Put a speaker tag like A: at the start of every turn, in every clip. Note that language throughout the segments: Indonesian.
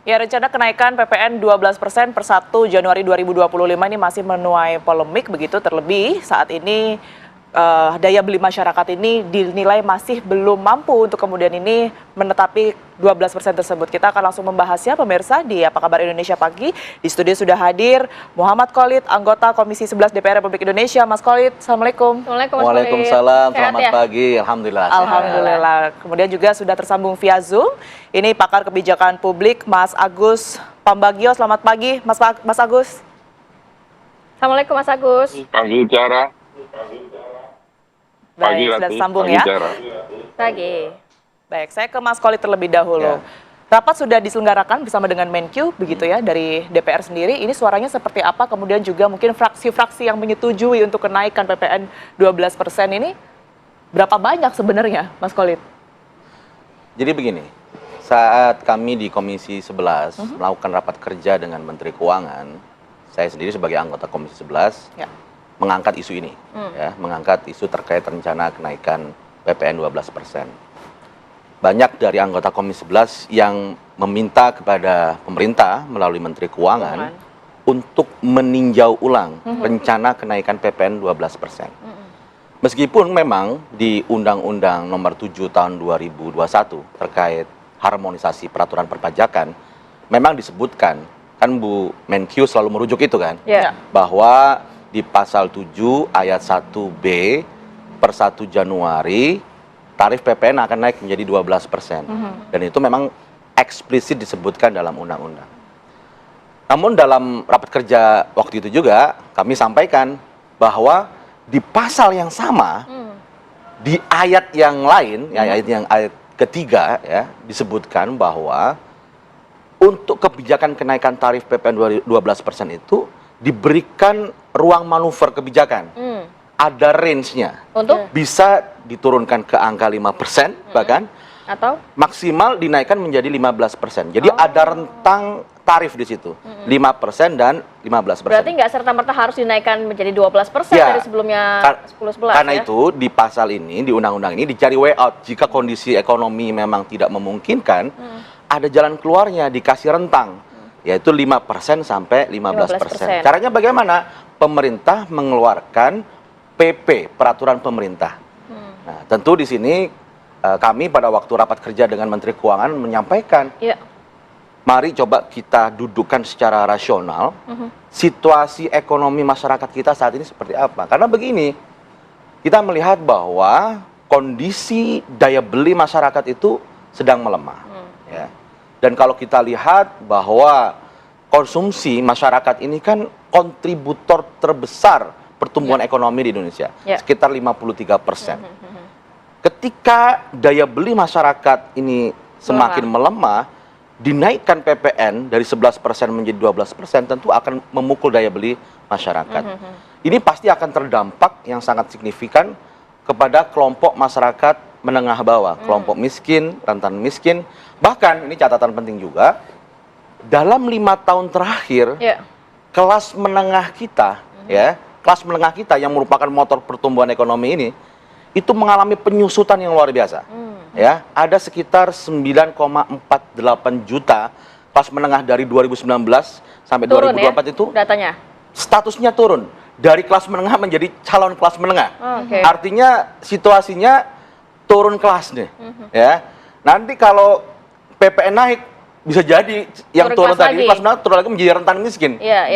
A: Ya, rencana kenaikan PPN 12% per 1 Januari 2025 ini masih menuai polemik begitu, terlebih saat ini daya beli masyarakat ini dinilai masih belum mampu untuk kemudian ini menetapi 12% tersebut. Kita akan langsung membahasnya pemirsa di Apa Kabar Indonesia Pagi. Di studio sudah hadir Muhammad Khalid, anggota Komisi 11 DPR Republik Indonesia. Mas Khalid, Assalamualaikum.
B: Waalaikumsalam, selamat pagi. Alhamdulillah.
A: Alhamdulillah. Kemudian juga sudah tersambung via Zoom. Ini pakar kebijakan publik Mas Agus Pambagio. Selamat pagi Mas Agus.
C: Assalamualaikum Mas Agus.
D: Pagi Tiara.
A: Baik, sudah tersambung ya.
C: Pagi.
A: Baik, saya ke Mas Khalid terlebih dahulu.
B: Ya.
A: Rapat sudah diselenggarakan bersama dengan Menkyu, begitu ya, dari DPR sendiri. Ini suaranya seperti apa? Kemudian juga mungkin fraksi-fraksi yang menyetujui untuk kenaikan PPN 12% ini, berapa banyak sebenarnya, Mas Khalid?
B: Jadi begini, saat kami di Komisi 11 melakukan rapat kerja dengan Menteri Keuangan, saya sendiri sebagai anggota Komisi 11, mengangkat isu ini, mengangkat isu terkait rencana kenaikan PPN 12%. Banyak dari anggota Komisi 11 yang meminta kepada pemerintah melalui Menteri Keuangan untuk meninjau ulang rencana kenaikan PPN 12%. Meskipun memang di Undang-Undang Nomor 7 Tahun 2021 terkait harmonisasi peraturan perpajakan, memang disebutkan, kan Bu Menkyu selalu merujuk itu kan, bahwa di pasal 7 ayat 1B per 1 Januari tarif PPN akan naik menjadi 12%. Dan itu memang eksplisit disebutkan dalam undang-undang. Namun dalam rapat kerja waktu itu juga kami sampaikan bahwa di pasal yang sama, di ayat yang lain, ayat ketiga ya, disebutkan bahwa untuk kebijakan kenaikan tarif PPN 12% itu diberikan ruang manuver kebijakan. Ada range-nya.
C: Untuk?
B: Bisa diturunkan ke angka 5% bahkan.
C: Atau?
B: Maksimal dinaikkan menjadi 15%. Jadi ada rentang tarif di situ. 5% dan 15%.
C: Berarti nggak serta-merta harus dinaikkan menjadi 12% dari sebelumnya 10-11
B: Karena
C: ya?
B: itu di pasal ini, di undang-undang ini dicari way out. Jika kondisi ekonomi memang tidak memungkinkan, ada jalan keluarnya, dikasih rentang. Yaitu 5% sampai 15%. Caranya bagaimana? Pemerintah mengeluarkan PP, peraturan pemerintah. Nah, tentu di sini kami pada waktu rapat kerja dengan Menteri Keuangan menyampaikan, mari coba kita dudukkan secara rasional, situasi ekonomi masyarakat kita saat ini seperti apa. Karena begini, kita melihat bahwa kondisi daya beli masyarakat itu sedang melemah. Ya. Dan kalau kita lihat bahwa konsumsi masyarakat ini kan kontributor terbesar pertumbuhan ekonomi di Indonesia, sekitar 53%. Ketika daya beli masyarakat ini semakin melemah, dinaikkan PPN dari 11% menjadi 12% tentu akan memukul daya beli masyarakat. Ini pasti akan terdampak yang sangat signifikan kepada kelompok masyarakat menengah bawah, kelompok miskin, rentan miskin. Bahkan, ini catatan penting juga, dalam 5 tahun terakhir, kelas menengah kita, kelas menengah kita yang merupakan motor pertumbuhan ekonomi ini, itu mengalami penyusutan yang luar biasa. Ya, ada sekitar 9,48 juta kelas menengah dari 2019 sampai turun 2024 itu
C: datanya.
B: Statusnya turun dari kelas menengah menjadi calon kelas menengah. Artinya situasinya turun kelas nih. Ya. Nanti kalau PPN naik bisa jadi yang turun tadi kelas menengah turun lagi menjadi rentan miskin. Ya,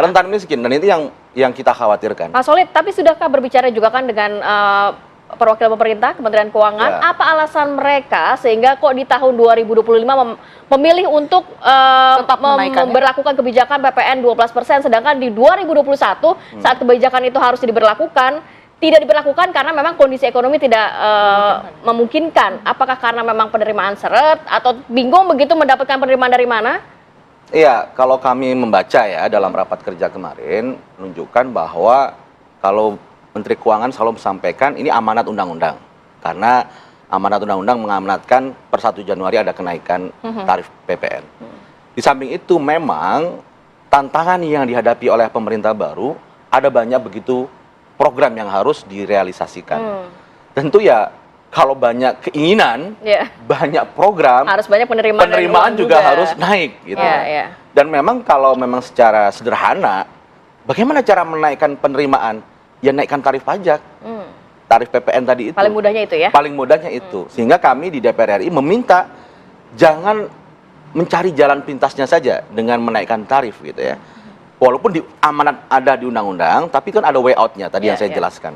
B: rentan miskin, dan itu yang kita khawatirkan.
C: Pak Solid, tapi sudahkah berbicara juga kan dengan perwakilan pemerintah, Kementerian Keuangan, apa alasan mereka sehingga kok di tahun 2025 memilih untuk tetap memberlakukan kebijakan PPN 12%, sedangkan di 2021 saat kebijakan itu harus diberlakukan, tidak diberlakukan karena memang kondisi ekonomi tidak memungkinkan. Apakah karena memang penerimaan seret atau bingung begitu mendapatkan penerimaan dari mana?
B: Iya, kalau kami membaca ya dalam rapat kerja kemarin, menunjukkan bahwa kalau Menteri Keuangan selalu sampaikan ini amanat undang-undang. Karena amanat undang-undang mengamanatkan per 1 Januari ada kenaikan tarif PPN. Di samping itu memang tantangan yang dihadapi oleh pemerintah baru, ada banyak begitu program yang harus direalisasikan. Tentu ya kalau banyak keinginan,
C: Iya.
B: banyak program,
C: Harus banyak penerimaan dari
B: penerimaan
C: uang
B: juga harus naik gitu.
C: Iya, iya.
B: Dan memang kalau memang secara sederhana, bagaimana cara menaikkan penerimaan? Ya naikkan tarif pajak. Tarif PPN tadi itu.
C: Paling mudahnya itu ya?
B: Paling mudahnya itu. Sehingga kami di DPR RI meminta jangan mencari jalan pintasnya saja dengan menaikkan tarif gitu ya. Walaupun di amanat ada di undang-undang, tapi kan ada way out-nya tadi yang saya jelaskan.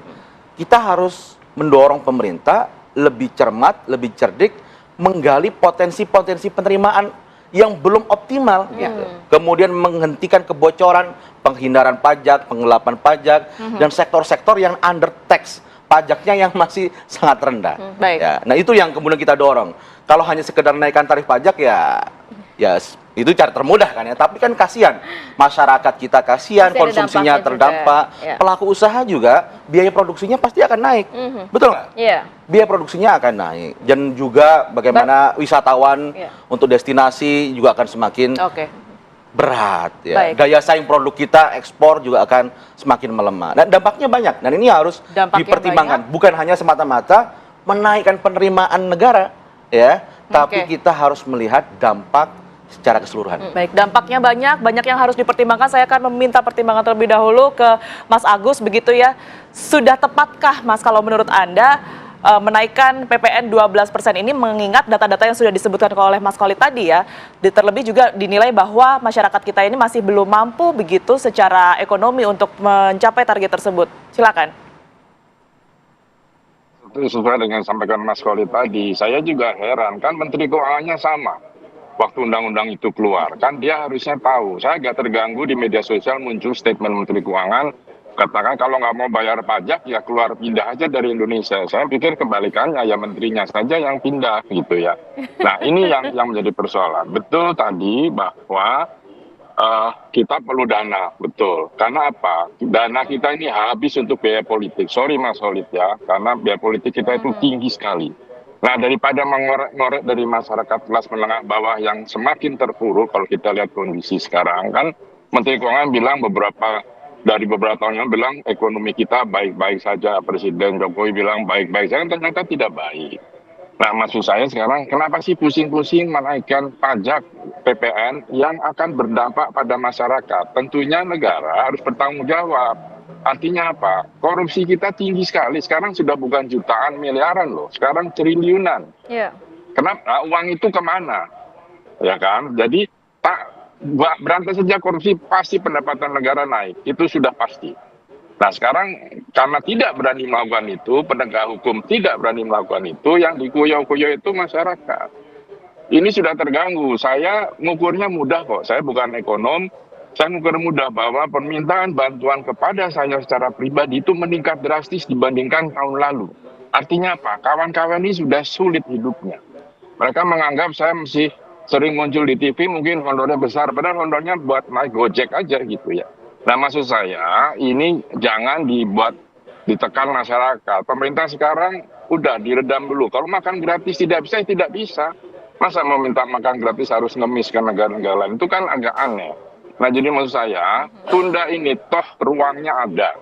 B: Kita harus mendorong pemerintah lebih cermat, lebih cerdik, menggali potensi-potensi penerimaan yang belum optimal gitu. Kemudian menghentikan kebocoran, penghindaran pajak, penggelapan pajak, dan sektor-sektor yang under tax, pajaknya yang masih sangat rendah.
A: Baik.
B: Ya, nah itu yang kemudian kita dorong. Kalau hanya sekedar naikkan tarif pajak ya itu cara termudah kan ya. Tapi kan kasihan masyarakat kita, kasihan
C: Pasti ada
B: konsumsinya
C: dampaknya
B: terdampak,
C: juga. Ya.
B: pelaku usaha juga biaya produksinya pasti akan naik, betul nggak?
C: Iya.
B: Biaya produksinya akan naik dan juga bagaimana wisatawan untuk destinasi juga akan semakin
A: Oke.
B: berat ya.
A: Baik.
B: Daya saing produk kita ekspor juga akan semakin melemah dan dampaknya banyak dan ini harus
A: Dampaknya
B: dipertimbangkan bukan hanya semata-mata menaikkan penerimaan negara ya, tapi kita harus melihat dampak secara keseluruhan.
A: Baik, dampaknya banyak yang harus dipertimbangkan. Saya akan meminta pertimbangan terlebih dahulu ke Mas Agus, begitu ya. Sudah tepatkah, Mas, kalau menurut Anda menaikkan PPN 12% ini mengingat data-data yang sudah disebutkan oleh Mas Khalid tadi ya, terlebih juga dinilai bahwa masyarakat kita ini masih belum mampu begitu secara ekonomi untuk mencapai target tersebut. Silakan.
D: Sesuai dengan sampaikan Mas Khalid tadi, saya juga heran, kan Menteri Keuangannya sama. Waktu undang-undang itu keluar, kan dia harusnya tahu. Saya agak terganggu di media sosial muncul statement Menteri Keuangan, katakan kalau nggak mau bayar pajak, ya keluar pindah aja dari Indonesia. Saya pikir kebalikannya, ya menterinya saja yang pindah gitu ya. Nah ini yang menjadi persoalan. Betul tadi bahwa kita perlu dana, betul. Karena apa? Dana kita ini habis untuk biaya politik. Sorry Mas Khalid ya, karena biaya politik kita itu tinggi sekali. Nah, daripada mengorek dari masyarakat kelas menengah bawah yang semakin terpuruk, kalau kita lihat kondisi sekarang, kan Menteri Keuangan bilang beberapa tahun yang bilang ekonomi kita baik-baik saja. Presiden Jokowi bilang baik-baik saja, ternyata tidak baik. Nah, maksud saya sekarang, kenapa sih pusing-pusing menaikkan pajak PPN yang akan berdampak pada masyarakat? Tentunya negara harus bertanggung jawab. Artinya apa? Korupsi kita tinggi sekali. Sekarang sudah bukan jutaan, miliaran loh. Sekarang triliunan.
C: Iya.
D: Kenapa? Uang itu kemana? Ya kan? Jadi berantas saja korupsi pasti pendapatan negara naik. Itu sudah pasti. Nah sekarang karena tidak berani melakukan itu, penegak hukum tidak berani melakukan itu, yang dikuyok-kuyok itu masyarakat. Ini sudah terganggu. Saya ngukurnya mudah kok. Saya bukan ekonom. Saya mengukur mudah bahwa permintaan bantuan kepada saya secara pribadi itu meningkat drastis dibandingkan tahun lalu. Artinya apa? Kawan-kawan ini sudah sulit hidupnya. Mereka menganggap saya masih sering muncul di TV, mungkin honornya besar, padahal honornya buat naik Gojek aja gitu ya. Nah maksud saya, ini jangan ditekan masyarakat. Pemerintah sekarang udah diredam dulu. Kalau makan gratis tidak bisa, ya tidak bisa. Masa mau minta makan gratis harus ngemis ke negara-negara lain? Itu kan agak aneh. Nah jadi maksud saya, tunda ini, toh ruangnya ada.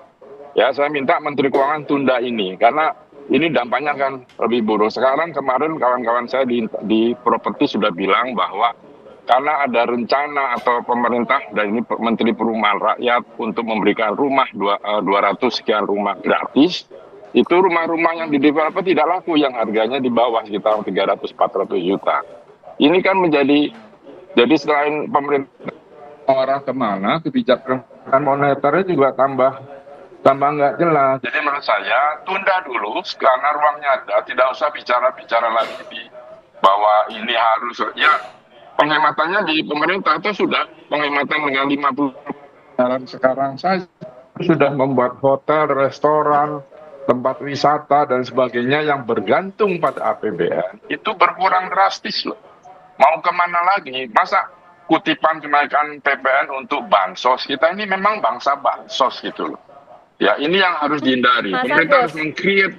D: Ya saya minta Menteri Keuangan tunda ini, karena ini dampaknya kan lebih buruk. Sekarang kemarin kawan-kawan saya di properti sudah bilang bahwa karena ada rencana atau pemerintah, dan ini Menteri Perumahan Rakyat untuk memberikan rumah 200 sekian rumah gratis, itu rumah-rumah yang di developer tidak laku, yang harganya di bawah sekitar 300-400 juta. Ini kan jadi selain pemerintah arah kemana, kebijakan moneternya juga tambah nggak jelas. Jadi menurut saya tunda dulu karena ruangnya ada, tidak usah bicara lagi di bahwa ini harus ya penghematannya di pemerintah itu sudah penghematan dengan 50 jalan sekarang saja sudah membuat hotel, restoran, tempat wisata dan sebagainya yang bergantung pada APBN itu berkurang drastis loh. Mau kemana lagi? Masa kutipan kenaikan PPN untuk bansos, kita ini memang bangsa bansos gitu loh. Ya ini yang harus dihindari. Pemerintah harus meng-create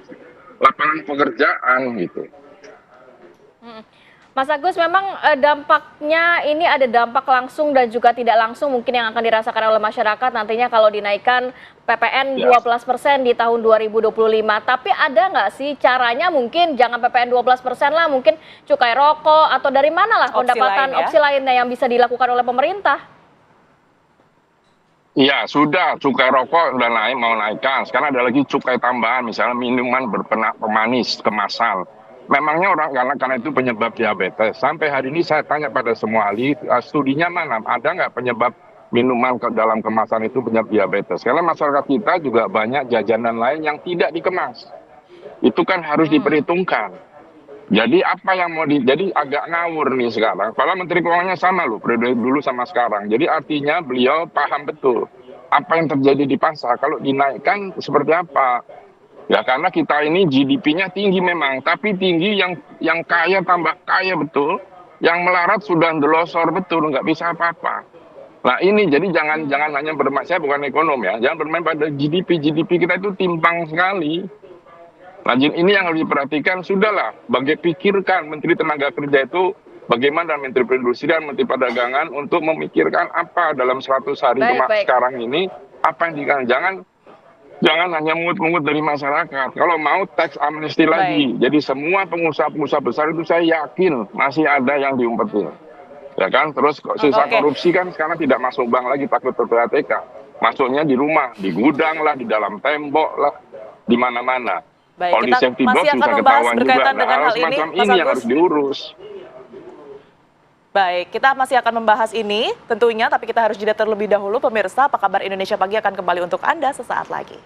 D: lapangan pekerjaan gitu.
C: Mas Agus, memang dampaknya ini ada dampak langsung dan juga tidak langsung mungkin yang akan dirasakan oleh masyarakat nantinya kalau dinaikkan PPN 12% di tahun 2025. Tapi ada nggak sih caranya, mungkin jangan PPN 12% lah, mungkin cukai rokok atau dari mana lah pendapatan opsi lainnya yang bisa dilakukan oleh pemerintah?
D: Iya, sudah. Cukai rokok udah naik, mau naikkan. Sekarang ada lagi cukai tambahan, misalnya minuman pemanis, kemasan. Memangnya karena itu penyebab diabetes. Sampai hari ini saya tanya pada semua ahli, studinya mana? Ada nggak penyebab minuman dalam kemasan itu penyebab diabetes? Karena masyarakat kita juga banyak jajanan lain yang tidak dikemas. Itu kan harus diperhitungkan. Jadi apa yang mau jadi agak ngawur nih sekarang. Padahal Menteri Keuangannya sama loh, periode dulu sama sekarang. Jadi artinya beliau paham betul apa yang terjadi di pasar. Kalau dinaikkan seperti apa? Ya karena kita ini GDP-nya tinggi memang, tapi tinggi yang kaya tambah kaya betul, yang melarat sudah ndelosor betul, nggak bisa apa-apa. Nah ini jadi jangan hanya bermain, saya bukan ekonom ya, jangan bermain pada GDP kita itu timpang sekali. Nah ini yang harus diperhatikan, sudahlah, pikirkan Menteri Tenaga Kerja itu bagaimana Menteri Perindustrian, Menteri Perdagangan untuk memikirkan apa dalam 100 hari sekarang ini, apa yang jangan hanya mungut-mungut dari masyarakat. Kalau mau tax amnesty lagi. Jadi semua pengusaha-pengusaha besar itu saya yakin masih ada yang diumpetin. Ya kan? Terus sisa korupsi kan sekarang tidak masuk bank lagi, takut PPATK. Masuknya di rumah, di gudang lah, di dalam tembok lah, di mana-mana. Kalau di safety box bisa ketahuan juga. Nah, hal semacam ini yang harus diurus.
A: Baik, kita masih akan membahas ini tentunya, tapi kita harus jeda terlebih dahulu. Pemirsa, Apa Kabar Indonesia Pagi akan kembali untuk Anda sesaat lagi.